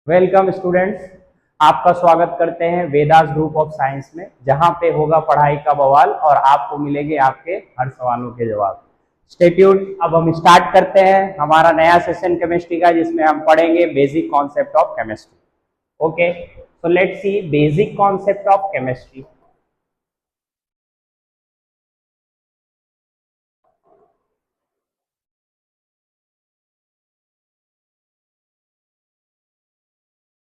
Welcome students, आपका स्वागत करते हैं वेदास ग्रुप ऑफ साइंस में, जहां पे होगा पढ़ाई का बवाल और आपको मिलेंगे आपके हर सवालों के जवाब। Stay tuned. अब हम स्टार्ट करते हैं हमारा नया सेशन केमिस्ट्री का, जिसमें हम पढ़ेंगे basic concept of chemistry. Okay, so let's see basic concept of chemistry.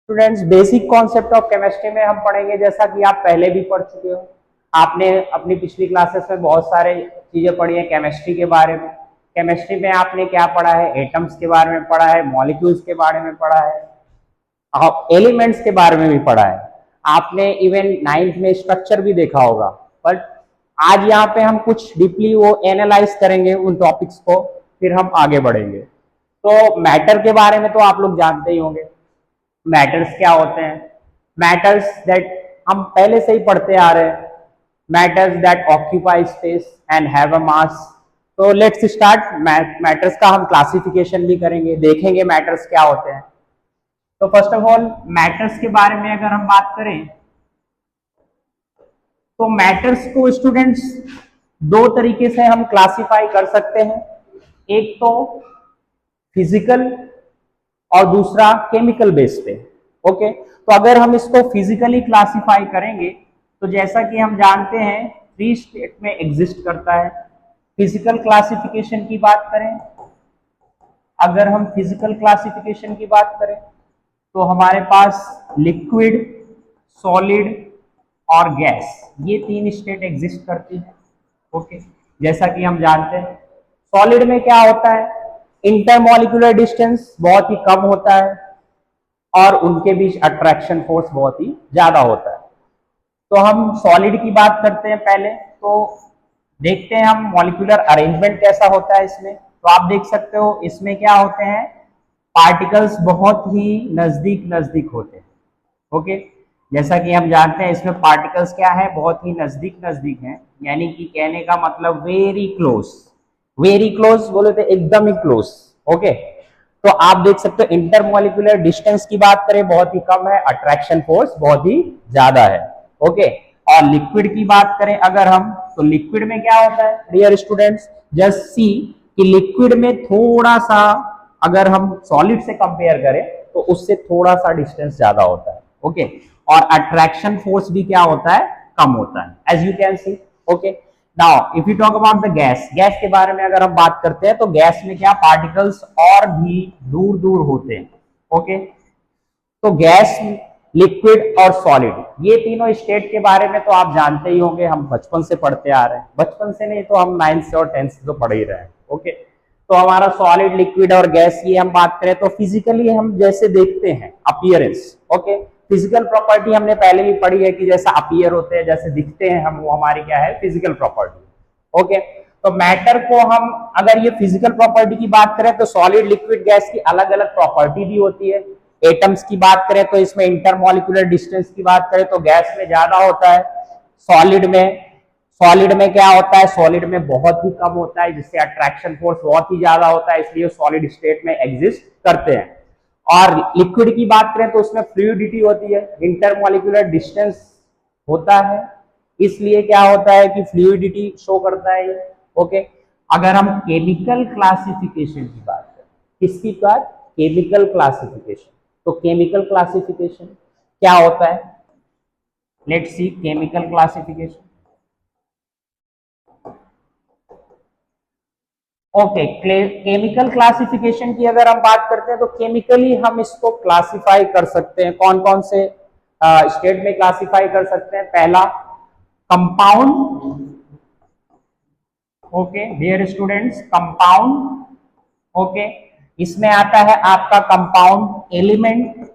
Students, basic concept of chemistry में हम पढ़ेंगे, जैसा कि आप पहले भी पढ़ चुके हो। आपने अपनी पिछली क्लासेस में बहुत सारे चीजें पढ़ी है केमिस्ट्री के बारे में। केमिस्ट्री में आपने क्या पढ़ा है? एटम्स के बारे में पढ़ा है, मॉलिक्यूल्स के बारे में पढ़ा है, एलिमेंट्स के बारे में भी पढ़ा है। आपने इवन 9th में स्ट्रक्चर भी देखा होगा। बट आज यहाँ पे हम कुछ डीपली वो एनालाइज करेंगे उन टॉपिक्स को, फिर हम आगे बढ़ेंगे। तो मैटर के बारे में तो आप लोग जानते ही होंगे। मैटर्स क्या होते हैं? मैटर्स दैट हम पहले से ही पढ़ते आ रहे हैं। Matters that occupy space and have a mass. तो लेट्स स्टार्ट। मैटर्स का हम क्लासिफिकेशन भी करेंगे, देखेंगे मैटर्स क्या होते हैं। तो फर्स्ट ऑफ ऑल मैटर्स के बारे में अगर हम बात करें तो मैटर्स को स्टूडेंट्स दो तरीके से हम क्लासिफाई कर सकते हैं। एक तो फिजिकल और दूसरा केमिकल बेस पे। ओके, तो अगर हम इसको फिजिकली क्लासिफाई करेंगे तो जैसा कि हम जानते हैं 3 स्टेट में एग्जिस्ट करता है। फिजिकल क्लासिफिकेशन की बात करें, अगर हम फिजिकल क्लासिफिकेशन की बात करें तो हमारे पास लिक्विड, सॉलिड और गैस, ये 3 स्टेट एग्जिस्ट करती है। ओके, जैसा कि हम जानते हैं सॉलिड में क्या होता है, इंटरमॉलिक्यूलर डिस्टेंस बहुत ही कम होता है और उनके बीच अट्रैक्शन फोर्स बहुत ही ज्यादा होता है। तो हम सॉलिड की बात करते हैं पहले, तो देखते हैं हम मॉलिक्यूलर अरेंजमेंट कैसा होता है इसमें। तो आप देख सकते हो इसमें क्या होते हैं, पार्टिकल्स बहुत ही नजदीक नजदीक होते हैं। ओके, जैसा कि हम जानते हैं इसमें पार्टिकल्स क्या है, बहुत ही नजदीक नजदीक हैं, यानी कि कहने का मतलब वेरी क्लोज। वेरी क्लोज बोले तो एकदम ही क्लोज। ओके, तो आप देख सकते हो इंटरमॉलिक्यूलर डिस्टेंस की बात करें बहुत ही कम है, अट्रैक्शन फोर्स बहुत ही ज्यादा है। ओके, और लिक्विड की बात करें अगर हम, तो लिक्विड में क्या होता है डियर स्टूडेंट्स, जस्ट सी कि लिक्विड में थोड़ा सा, अगर हम सॉलिड से कंपेयर करें तो उससे थोड़ा सा डिस्टेंस ज्यादा होता है। ओके, और अट्रैक्शन फोर्स भी क्या होता है, कम होता है, as you can see. Okay, now if you talk about the gas, gas के बारे में अगर हम बात करते हैं तो गैस में क्या पार्टिकल्स और भी दूर दूर होते हैं। ओके, तो गैस, लिक्विड और सॉलिड, ये तीनों स्टेट के बारे में तो आप जानते ही होंगे, हम बचपन से पढ़ते आ रहे हैं। बचपन से नहीं तो हम 9th से और 10th से तो पढ़ ही रहे हैं। ओके, तो हमारा सॉलिड, लिक्विड और गैस, ये हम बात करें तो फिजिकली हम जैसे देखते हैं अपीयरेंस। ओके, फिजिकल प्रॉपर्टी हमने पहले भी पढ़ी है कि जैसा अपीयर होते हैं, जैसे दिखते हैं हम, वो हमारी क्या है, फिजिकल प्रॉपर्टी। ओके, तो मैटर को हम अगर ये फिजिकल प्रॉपर्टी की बात करें तो सॉलिड, लिक्विड, गैस की अलग अलग प्रॉपर्टी भी होती है। एटम्स की बात करें तो इसमें इंटरमॉलिक्यूलर डिस्टेंस की बात करें तो गैस में ज्यादा होता है, सॉलिड में क्या होता है, सॉलिड में बहुत ही कम होता है, जिससे अट्रैक्शन फोर्स बहुत ही ज्यादा होता है, इसलिए सॉलिड स्टेट में एग्जिस्ट करते हैं। और लिक्विड की बात करें तो उसमें फ्लूइडिटी होती है, इंटरमॉलिक्यूलर डिस्टेंस होता है, इसलिए क्या होता है कि फ्लूइडिटी शो करता है। ओके, अगर हम केमिकल क्लासिफिकेशन की बात करें, किसकी बात, केमिकल क्लासिफिकेशन, तो केमिकल क्लासिफिकेशन क्या होता है, let's see chemical classification. Okay, chemical classification की अगर हम बात करते हैं तो केमिकली हम इसको क्लासिफाई कर सकते हैं, कौन कौन से स्टेट में क्लासिफाई कर सकते हैं। पहला compound. Okay dear students, compound. Okay, इसमें आता है आपका कंपाउंड एलिमेंट।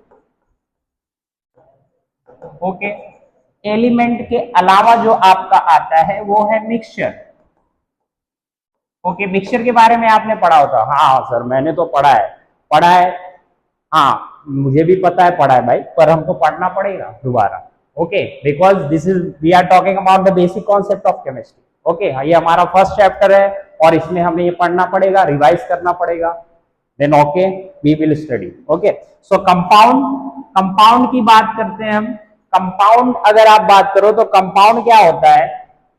ओके, एलिमेंट के अलावा जो आपका आता है वो है मिक्सचर। ओके, मिक्सचर के बारे में आपने पढ़ा होता, हाँ सर मैंने तो पढ़ा है, हाँ मुझे भी पता है, पढ़ा है भाई, पर हमको पढ़ना पड़ेगा दोबारा। Okay, because this is we are talking about the basic concept of chemistry. Okay, ये हमारा फर्स्ट चैप्टर है और इसमें हमें ये पढ़ना पड़ेगा, रिवाइज करना पड़ेगा, then okay we will study. Okay, so compound, compound की बात करते हैं हम। कंपाउंड अगर आप बात करो तो कंपाउंड क्या होता है,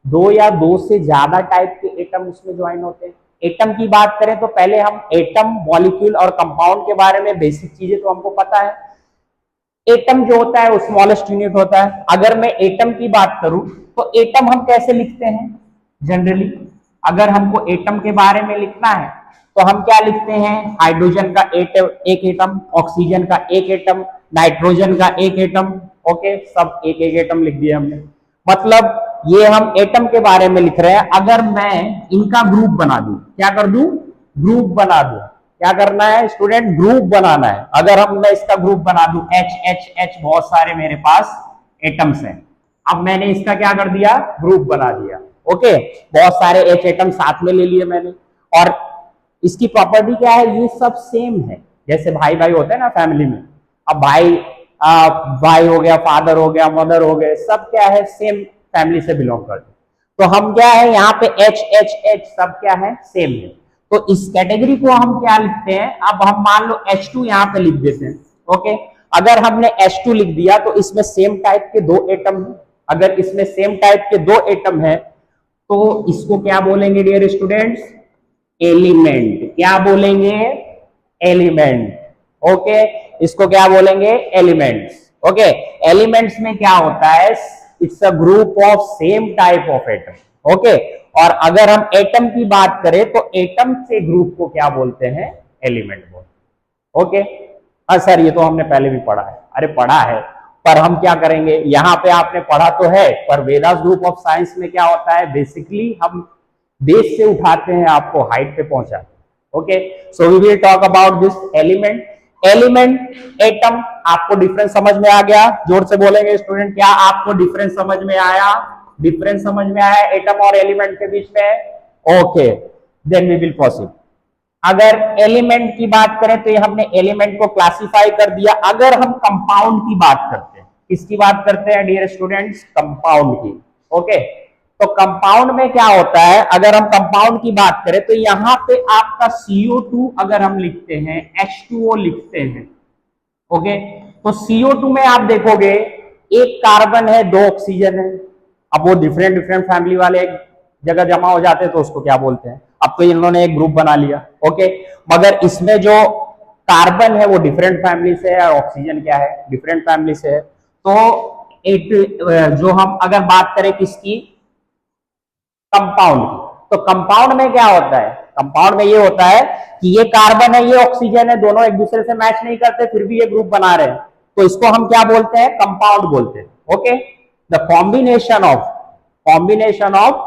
दो या दो से ज्यादा टाइप के एटम उसमें ज्वाइन होते हैं। एटम की बात करें तो पहले हम एटम, मॉलिक्यूल और कंपाउंड के बारे में बेसिक चीजें तो हमको पता है। एटम जो होता है वो स्मॉलेस्ट यूनिट होता है। अगर मैं एटम की बात करूं तो एटम हम कैसे लिखते हैं जनरली, अगर हमको एटम के बारे में लिखना है तो हम क्या लिखते हैं, हाइड्रोजन का एक एटम, ऑक्सीजन का एक एटम, नाइट्रोजन का एक एटम। ओके, सब एक एक एटम लिख दिया हमने। मतलब ये हम एटम के बारे में लिख रहे हैं। अगर मैं इनका ग्रुप बना दूं, क्या कर दूं, ग्रुप बना दूं। क्या करना है स्टूडेंट, ग्रुप बनाना है। अगर हम मैं इसका ग्रुप बना दूं एच एच एच, बहुत सारे मेरे पास एटम्स हैं। अब मैंने इसका क्या कर दिया, ग्रुप बना दिया। ओके, बहुत सारे एच एटम साथ में ले लिए मैंने। और इसकी प्रॉपर्टी क्या है, ये सब सेम है। जैसे भाई भाई होते हैं ना फैमिली में, अब भाई हो गया, फादर हो गया, मदर हो गए, सब क्या है, सेम फैमिली से बिलोंग करते। तो हम क्या है यहाँ पे एच एच एच सब क्या है, सेम है। तो इस कैटेगरी को हम क्या लिखते हैं, अब हम मान लो H2 यहाँ पे लिख देते हैं। ओके, अगर हमने H2 लिख दिया तो इसमें सेम टाइप के दो एटम है। अगर इसमें सेम टाइप के दो एटम है तो इसको क्या बोलेंगे डियर स्टूडेंट्स, एलिमेंट। क्या बोलेंगे, एलिमेंट। ओके, इसको क्या बोलेंगे, एलिमेंट्स। ओके, एलिमेंट्स में क्या होता है, it's a group of same type of atom. Okay, और अगर हम एटम की बात करें तो एटम से ग्रुप को क्या बोलते हैं, एलिमेंट बोलते हैं। ओके, हाँ सर ये तो हमने पहले भी पढ़ा है। अरे पढ़ा है, पर हम क्या करेंगे, यहाँ पे आपने पढ़ा तो है, पर वेदास ग्रुप ऑफ साइंस में क्या होता है, बेसिकली हम बेस से उठाते हैं, आपको हाइट पे पहुंचाते हैं। Okay, so we will talk about this element. Element, atom, आपको डिफरेंस समझ में आ गया, जोर से बोलेंगे स्टूडेंट, क्या आपको डिफरेंस समझ में आया, डिफरेंस समझ में आया एटम और एलिमेंट के बीच में। Okay, then we will proceed. अगर एलिमेंट की बात करें तो ये हमने एलिमेंट को क्लासिफाई कर दिया। अगर हम कंपाउंड की बात करते हैं, किसकी बात करते हैं डियर स्टूडेंट्स, कंपाउंड की। ओके, तो कंपाउंड में क्या होता है, अगर हम कंपाउंड की बात करें तो यहां पे आपका CO2 अगर हम लिखते हैं, H2O लिखते हैं। ओके, तो CO2 में आप देखोगे एक कार्बन है, दो ऑक्सीजन है। अब वो डिफरेंट डिफरेंट फैमिली वाले एक जगह जमा हो जाते हैं तो उसको क्या बोलते हैं, अब तो इन्होंने एक ग्रुप बना लिया। ओके, मगर इसमें जो कार्बन है वो डिफरेंट फैमिली से है और ऑक्सीजन क्या है, डिफरेंट फैमिली से है। तो एक जो हम अगर बात करें किसकी, कंपाउंड की, तो कंपाउंड में क्या होता है, कंपाउंड में ये होता है कि ये कार्बन है, ये ऑक्सीजन है, दोनों एक दूसरे से मैच नहीं करते फिर भी ये ग्रुप बना रहे हैं, तो इसको हम क्या बोलते हैं, कंपाउंड बोलते हैं। Okay, the combination of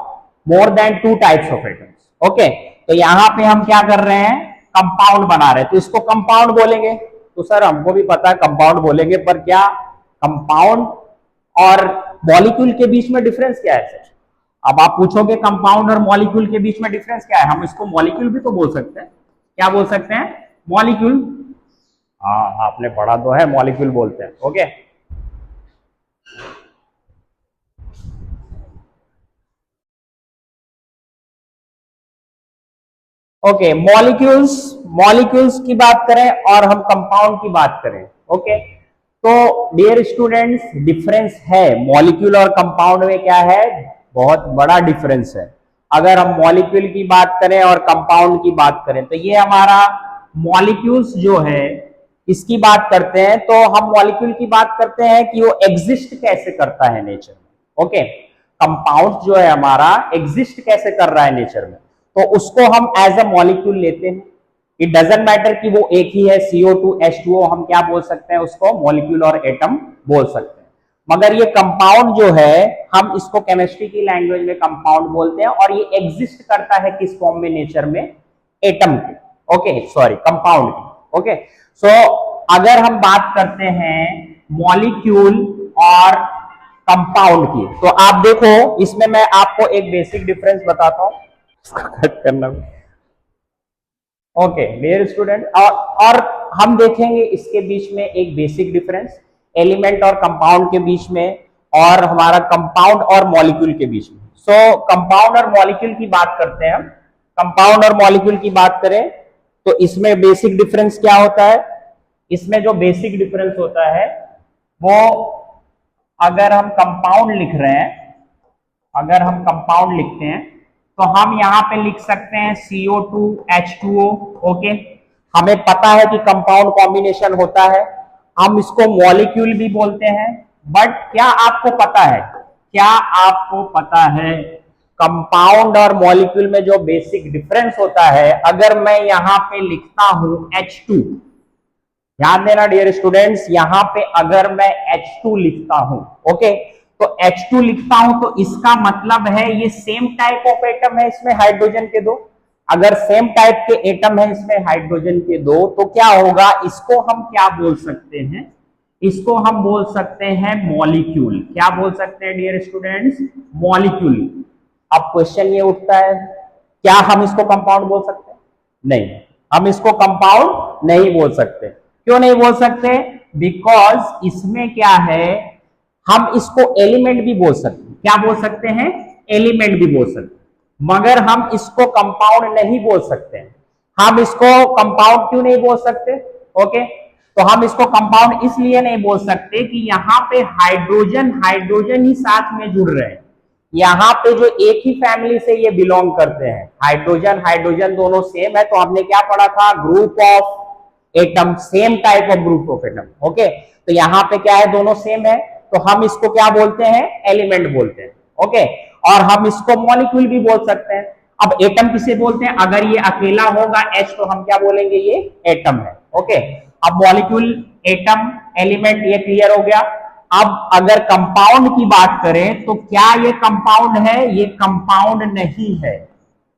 more than two types of atoms. Okay, तो यहां पे हम क्या कर रहे हैं, कंपाउंड बना रहे हैं, तो इसको कंपाउंड बोलेंगे। तो सर हमको भी पता है कंपाउंड बोलेंगे, पर क्या कंपाउंड और मॉलिक्यूल के बीच में डिफरेंस क्या है सर। अब आप पूछोगे कंपाउंड और मॉलिक्यूल के बीच में डिफरेंस क्या है, हम इसको मॉलिक्यूल भी तो बोल सकते हैं। क्या बोल सकते हैं, मॉलिक्यूल। हाँ आपने पढ़ा तो है, मॉलिक्यूल बोलते हैं। ओके, ओके, मॉलिक्यूल्स की बात करें और हम कंपाउंड की बात करें। ओके, तो डियर स्टूडेंट्स डिफरेंस है मॉलिक्यूल और कंपाउंड में, क्या है, बहुत बड़ा डिफरेंस है। अगर हम मॉलिक्यूल की बात करें और कंपाउंड की बात करें तो ये हमारा मॉलिक्यूल्स जो है इसकी बात करते हैं, तो हम मॉलिक्यूल की बात करते हैं कि वो एग्जिस्ट कैसे करता है नेचर में। ओके, कंपाउंड जो है हमारा एग्जिस्ट कैसे कर रहा है नेचर में, तो उसको हम एज अ मॉलिक्यूल लेते हैं। इट डजंट मैटर कि वो एक ही है, CO2 H2O, हम क्या बोल सकते हैं उसको, मॉलिक्यूल और एटम बोल सकते हैं। मगर ये कंपाउंड जो है हम इसको केमिस्ट्री की लैंग्वेज में कंपाउंड बोलते हैं, और ये एग्जिस्ट करता है किस फॉर्म में, नेचर में, एटम के। ओके सॉरी, कंपाउंड की। ओके, सो अगर हम बात करते हैं मॉलिक्यूल और कंपाउंड की, तो आप देखो इसमें मैं आपको एक बेसिक डिफरेंस बताता हूं, इसको कट करना। ओके डियर स्टूडेंट, और हम देखेंगे इसके बीच में एक बेसिक डिफरेंस एलिमेंट और कंपाउंड के बीच में, और हमारा कंपाउंड और मॉलिक्यूल के बीच में। सो कंपाउंड और मॉलिक्यूल की बात करते हैं हम। कंपाउंड और मॉलिक्यूल की बात करें तो इसमें बेसिक डिफरेंस क्या होता है, इसमें जो बेसिक डिफरेंस होता है वो अगर हम कंपाउंड लिख रहे हैं, अगर हम कंपाउंड लिखते हैं तो हम यहां पे लिख सकते हैं CO2 H2O। ओके, हमें पता है कि कंपाउंड कॉम्बिनेशन होता है, हम इसको मॉलिक्यूल भी बोलते हैं। बट क्या आपको पता है, क्या आपको पता है कंपाउंड और मॉलिक्यूल में जो बेसिक डिफरेंस होता है? अगर मैं यहां पे लिखता हूं H2, ध्यान देना डियर स्टूडेंट्स, यहां पे अगर मैं H2 लिखता हूं, ओके, तो H2 लिखता हूं तो इसका मतलब है ये सेम टाइप ऑफ एटम है, इसमें हाइड्रोजन के दो। अगर सेम टाइप के एटम है इसमें हाइड्रोजन के दो, तो क्या होगा, इसको हम क्या बोल सकते हैं? इसको हम बोल सकते हैं मॉलिक्यूल। क्या बोल सकते हैं डियर स्टूडेंट्स? मॉलिक्यूल। अब क्वेश्चन ये उठता है, क्या हम इसको कंपाउंड बोल सकते हैं? नहीं, हम इसको कंपाउंड नहीं बोल सकते। क्यों नहीं बोल सकते? बिकॉज इसमें क्या है, हम इसको एलिमेंट भी बोल सकते हैं। क्या बोल सकते हैं? एलिमेंट भी बोल सकते हैं, मगर हम इसको कंपाउंड नहीं बोल सकते हैं। हम इसको कंपाउंड क्यों नहीं बोल सकते? ओके, तो हम इसको कंपाउंड इसलिए नहीं बोल सकते कि यहां पे हाइड्रोजन हाइड्रोजन ही साथ में जुड़ रहे हैं। यहां पे जो एक ही फैमिली से ये बिलोंग करते हैं, हाइड्रोजन हाइड्रोजन दोनों सेम है, तो हमने क्या पढ़ा था? Group of atom, same type of group of atom. Okay, तो यहां पे क्या है, दोनों सेम है, तो हम इसको क्या बोलते हैं? एलिमेंट बोलते हैं। ओके, और हम इसको मॉलिक्यूल भी बोल सकते हैं। अब एटम किसे बोलते हैं? अगर ये अकेला होगा H, तो हम क्या बोलेंगे? ये एटम है। ओके, अब मॉलिक्यूल, एटम, एलिमेंट, ये क्लियर हो गया। अब अगर कंपाउंड की बात करें तो क्या ये कंपाउंड है? ये कंपाउंड नहीं है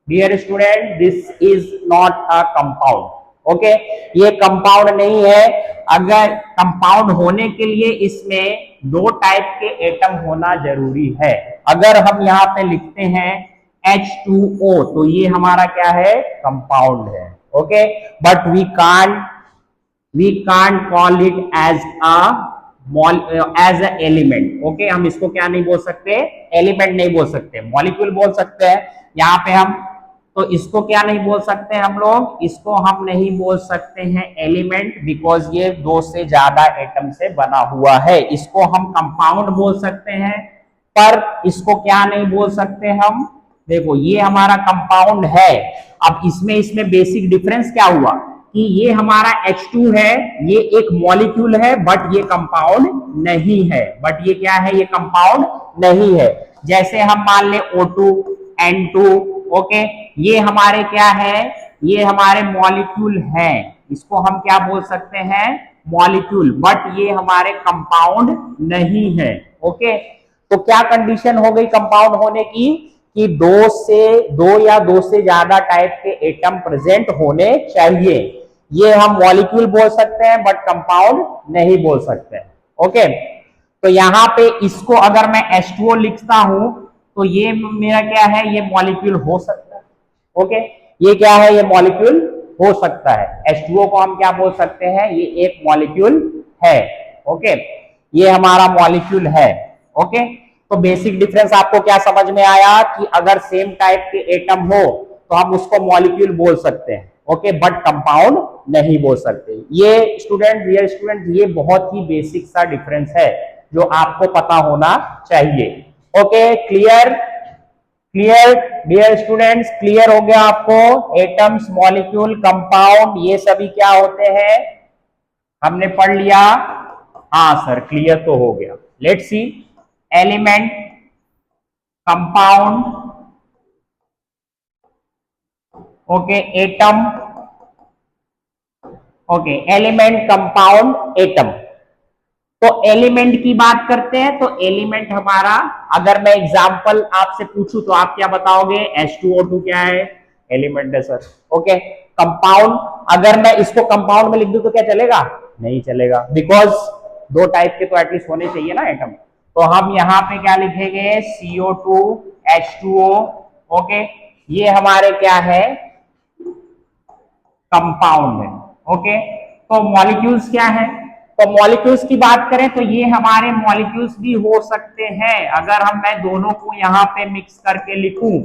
dear student, this is not a compound. Okay, ये कंपाउंड नहीं है। अगर कंपाउंड होने के लिए इसमें दो टाइप के एटम होना जरूरी है। अगर हम यहां पे लिखते हैं H2O, तो ये हमारा क्या है? कंपाउंड है। Okay, but we can't call it as a element. Okay, हम इसको क्या नहीं बोल सकते? एलिमेंट नहीं बोल सकते, मॉलिक्यूल बोल सकते हैं यहां पे हम। तो इसको क्या नहीं बोल सकते हम लोग? इसको हम नहीं बोल सकते हैं एलिमेंट, बिकॉज ये दो से ज्यादा एटम से बना हुआ है। इसको हम कंपाउंड बोल सकते हैं, पर इसको क्या नहीं बोल सकते हम? देखो, ये हमारा कंपाउंड है। अब इसमें बेसिक डिफरेंस क्या हुआ कि ये हमारा H2 है, ये एक मॉलिक्यूल है, बट ये कंपाउंड नहीं है। बट ये क्या है? ये कंपाउंड नहीं है। जैसे हम मान ले O2, N2, ओके, ये हमारे क्या है? ये हमारे मॉलिक्यूल हैं, इसको हम क्या बोल सकते हैं? मॉलिक्यूल, बट ये हमारे कंपाउंड नहीं है। ओके, तो क्या कंडीशन हो गई कंपाउंड होने की? कि दो या दो से ज्यादा टाइप के एटम प्रेजेंट होने चाहिए। ये हम मॉलिक्यूल बोल सकते हैं, बट कंपाउंड नहीं बोल सकते। ओके, तो यहां पे इसको अगर मैं H2O लिखता हूं तो ये मेरा क्या है? ये मॉलिक्यूल हो सकता है। ओके, ये क्या है? ये मॉलिक्यूल हो सकता है। H2O को हम क्या बोल सकते हैं? ये एक मॉलिक्यूल है। ओके, ये हमारा मॉलिक्यूल है। ओके, तो बेसिक डिफरेंस आपको क्या समझ में आया कि अगर सेम टाइप के एटम हो तो हम उसको मॉलिक्यूल बोल सकते हैं। ओके, बट कंपाउंड नहीं बोल सकते। ये स्टूडेंट, डियर स्टूडेंट, ये बहुत ही बेसिक सा डिफरेंस है जो आपको पता होना चाहिए। Okay, clear? Clear dear students, clear हो गया आपको? एटम्स, मॉलिक्यूल, कंपाउंड, ये सभी क्या होते हैं हमने पढ़ लिया। हाँ सर, क्लियर तो हो गया। Let's see, element, compound, okay, atom, okay, element, compound, atom. तो एलिमेंट की बात करते हैं, तो एलिमेंट हमारा, अगर मैं एग्जांपल आपसे पूछूं तो आप क्या बताओगे? H2O2 क्या है? एलिमेंट है सर। ओके, कंपाउंड, अगर मैं इसको कंपाउंड में लिख दूं तो क्या चलेगा? नहीं चलेगा, बिकॉज दो टाइप के तो एटलीस्ट होने चाहिए ना एटम। तो हम यहां पे क्या लिखेंगे? CO2 H2O। ओके, ये हमारे क्या है? कंपाउंड है। ओके, तो मॉलिक्यूल्स क्या है? तो मॉलिक्यूल्स की बात करें तो ये हमारे मॉलिक्यूल्स भी हो सकते हैं। अगर मैं दोनों को यहाँ पे मिक्स करके लिखूं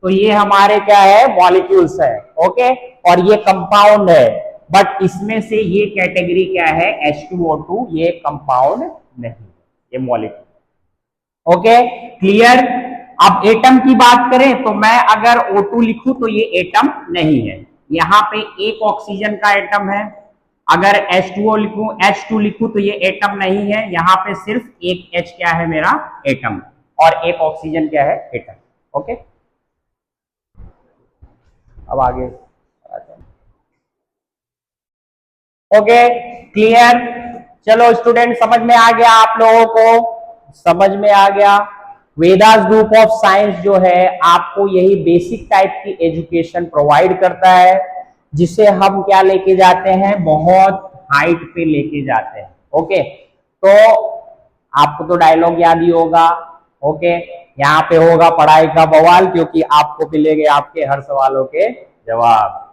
तो ये हमारे क्या है? मॉलिक्यूल्स है। ओके, और ये कंपाउंड है, बट इसमें से ये कैटेगरी क्या है? H2O2, ये कंपाउंड नहीं, ये मॉलिक्यूल। Okay, clear. अब एटम की बात करें तो मैं अगर O2 लिखूं तो ये एटम नहीं है, यहां पे एक ऑक्सीजन का एटम है। अगर H2O लिखूं, H2 लिखूं तो ये एटम नहीं है, यहां पे सिर्फ एक H क्या है मेरा एटम, और एक ऑक्सीजन क्या है एटम। ओके, अब आगे। Okay, clear. चलो स्टूडेंट, समझ में आ गया आप लोगों को, समझ में आ गया। वेदास ग्रुप ऑफ साइंस जो है आपको यही बेसिक टाइप की एजुकेशन प्रोवाइड करता है, जिसे हम क्या लेके जाते हैं, बहुत हाइट पे लेके जाते हैं। ओके, तो आपको तो डायलॉग याद ही होगा। ओके, यहाँ पे होगा पढ़ाई का बवाल, क्योंकि आपको मिलेंगे आपके हर सवालों के जवाब।